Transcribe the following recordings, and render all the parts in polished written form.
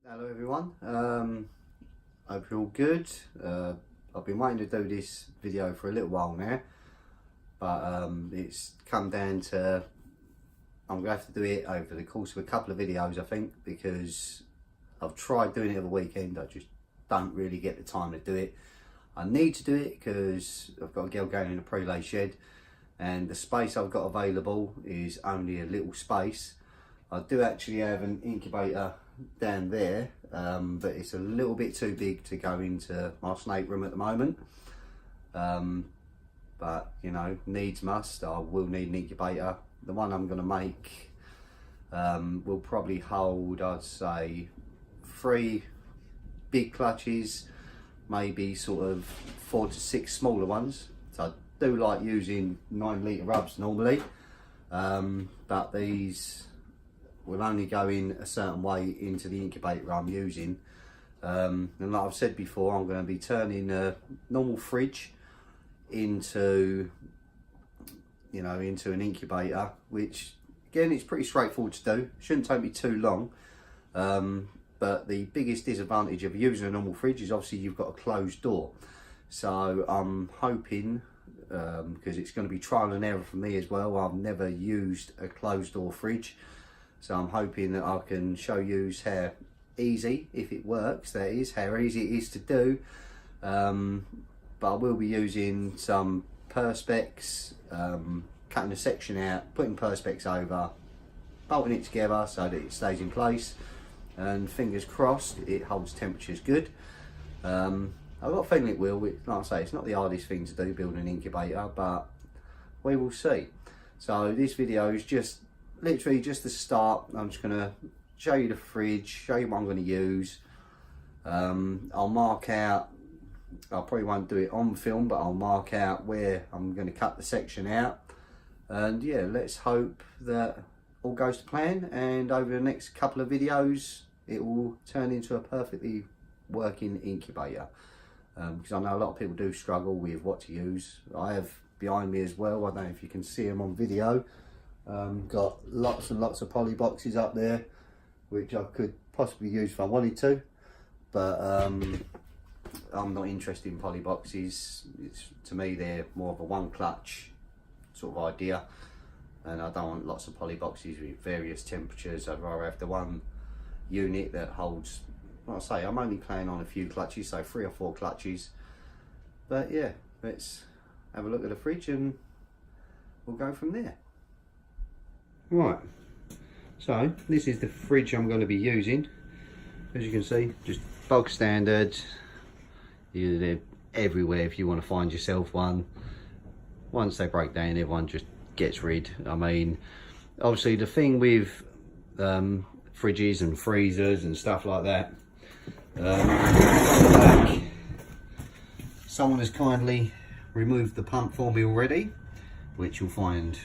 Hello everyone, hope you're all good. I've been waiting to do this video for a little while now, but it's come down to I'm going to have to do it over the course of a couple of videos, I think, because I've tried doing it over the weekend. I just don't really get the time to do it. I need to do it because I've got a girl going in a pre-lay shed and the space I've got available is only a little space. I do actually have an incubator down there, but it's a little bit too big to go into my snake room at the moment. But you know, needs must. I will need an incubator. The one I'm going to make will probably hold, I'd say, 3 big clutches, maybe sort of 4 to 6 smaller ones. So I do like using 9-litre rubs normally, but these will only go in a certain way into the incubator I'm using. And like I've said before, I'm going to be turning a normal fridge into, you know, into an incubator, which again, it's pretty straightforward to do. Shouldn't take me too long. But the biggest disadvantage of using a normal fridge is obviously you've got a closed door. So I'm hoping, because it's going to be trial and error for me as well, I've never used a closed door fridge. So I'm hoping that I can show you how easy, if it works, that is, how easy it is to do. But I will be using some perspex, cutting a section out, putting perspex over, bolting it together so that it stays in place, and fingers crossed it holds temperatures good. I've got a feeling it will. Like I say, it's not the hardest thing to do, building an incubator, but we will see. So this video is just literally just the start. I'm just going to show you the fridge, show you what I'm going to use. I'll mark out, I probably won't do it on film, but I'll mark out where I'm going to cut the section out. And yeah, let's hope that all goes to plan, and over the next couple of videos it will turn into a perfectly working incubator. Because I know a lot of people do struggle with what to use. I have behind me as well, I don't know if you can see them on video. Got lots and lots of poly boxes up there, which I could possibly use if I wanted to, but I'm not interested in poly boxes. To me, they're more of a one clutch sort of idea, and I don't want lots of poly boxes with various temperatures. I'd rather have the one unit that holds, like I say, I'm only playing on a few clutches, so 3 or 4 clutches. But yeah, let's have a look at the fridge and we'll go from there. Right, so this is the fridge I'm going to be using. As you can see, just bog standard. They're everywhere if you want to find yourself one. Once they break down, everyone just gets rid. I mean, obviously the thing with fridges and freezers and stuff like that, someone has kindly removed the pump for me already, which you'll find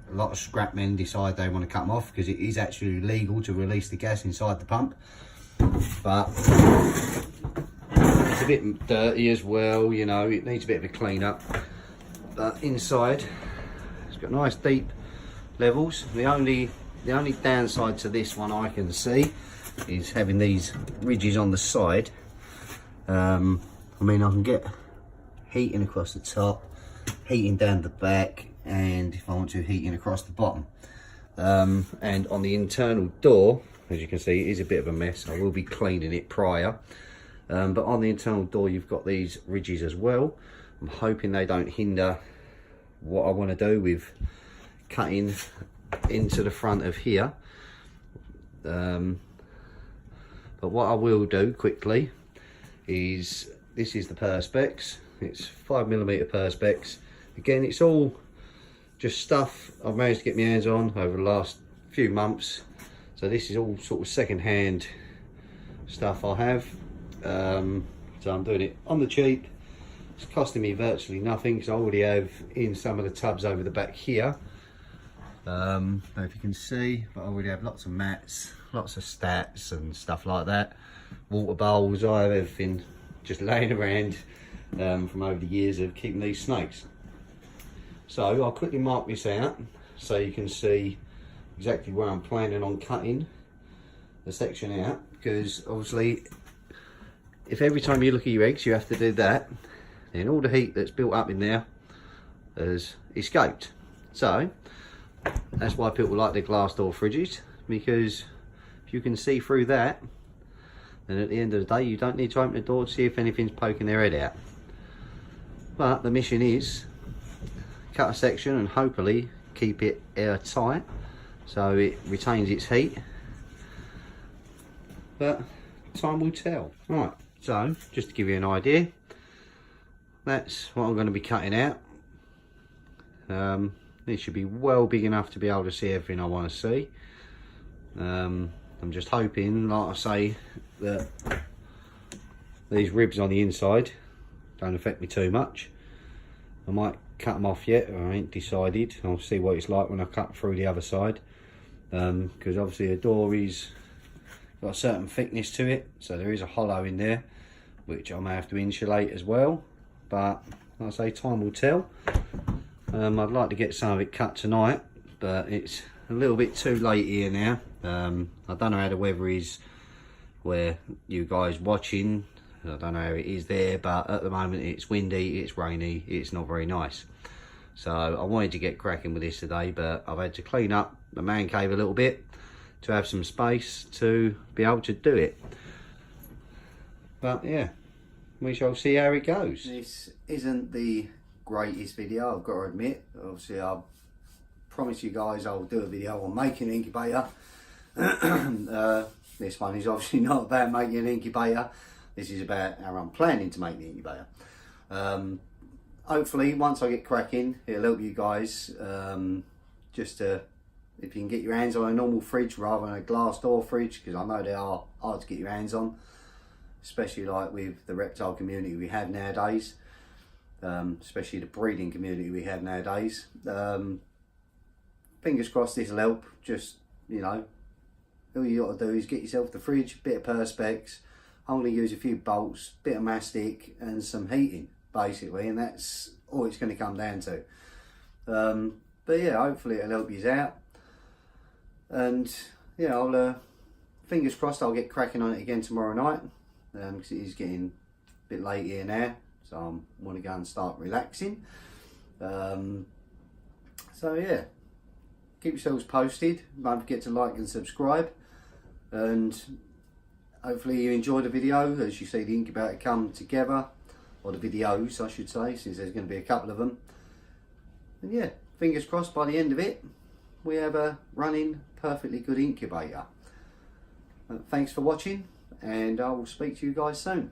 a lot of scrap men decide they want to cut them off, because it is actually legal to release the gas inside the pump. But it's a bit dirty as well, you know, it needs a bit of a clean up. But inside, it's got nice deep levels. The only downside to this one I can see is having these ridges on the side. I mean, I can get heating across the top, heating down the back, and if I want to, heating across the bottom. And on the internal door, as you can see, it is a bit of a mess. I will be cleaning it prior. But on the internal door, you've got these ridges as well. I'm hoping they don't hinder what I want to do with cutting into the front of here. But what I will do quickly is, this is the perspex. It's 5mm perspex. Again, it's all just stuff I've managed to get my hands on over the last few months. So this is all sort of second-hand stuff I have. So I'm doing it on the cheap. It's costing me virtually nothing, because I already have in some of the tubs over the back here. I don't know if you can see, but I already have lots of mats, lots of stats and stuff like that. Water bowls, I have everything just laying around from over the years of keeping these snakes. So I'll quickly mark this out so you can see exactly where I'm planning on cutting. the section out, because obviously if every time you look at your eggs you have to do that, then all the heat that's built up in there has escaped. So that's why people like their glass door fridges, because if you can see through that, then at the end of the day you don't need to open the door to see if anything's poking their head out. But the mission is cut a section and hopefully keep it airtight so it retains its heat, but time will tell. Right, so just to give you an idea, that's what I'm going to be cutting out. It should be well big enough to be able to see everything I want to see. I'm just hoping, like I say, that these ribs on the inside don't affect me too much. I might cut them off yet, I ain't decided. I'll see what it's like when I cut through the other side, because obviously the door is got a certain thickness to it, so there is a hollow in there which I may have to insulate as well, but like I say, time will tell. I'd like to get some of it cut tonight, but it's a little bit too late here now. I don't know how the weather is where you guys watching, I don't know how it is there, but at the moment it's windy, it's rainy, it's not very nice. So I wanted to get cracking with this today, but I've had to clean up the man cave a little bit to have some space to be able to do it. But yeah, we shall see how it goes. This isn't the greatest video, I've got to admit. Obviously I promise you guys I'll do a video on making an incubator. This one is obviously not about making an incubator. This is about how I'm planning to make the incubator. Hopefully once I get cracking it'll help you guys, just to, if you can get your hands on a normal fridge rather than a glass door fridge, because I know they are hard to get your hands on, especially like with the reptile community we have nowadays, especially the breeding community we have nowadays. Fingers crossed this will help. Just, you know, all you got to do is get yourself the fridge, bit of perspex, only use a few bolts, bit of mastic and some heating basically, and that's all it's going to come down to. But yeah, hopefully it'll help you out, and yeah, I'll fingers crossed I'll get cracking on it again tomorrow night, because it is getting a bit late here now, so I want to go and start relaxing. So yeah, keep yourselves posted, don't forget to like and subscribe, and hopefully you enjoy the video as you see the incubator come together, or the videos I should say, since there's going to be a couple of them. And yeah, fingers crossed by the end of it we have a running perfectly good incubator. Thanks for watching, and I will speak to you guys soon.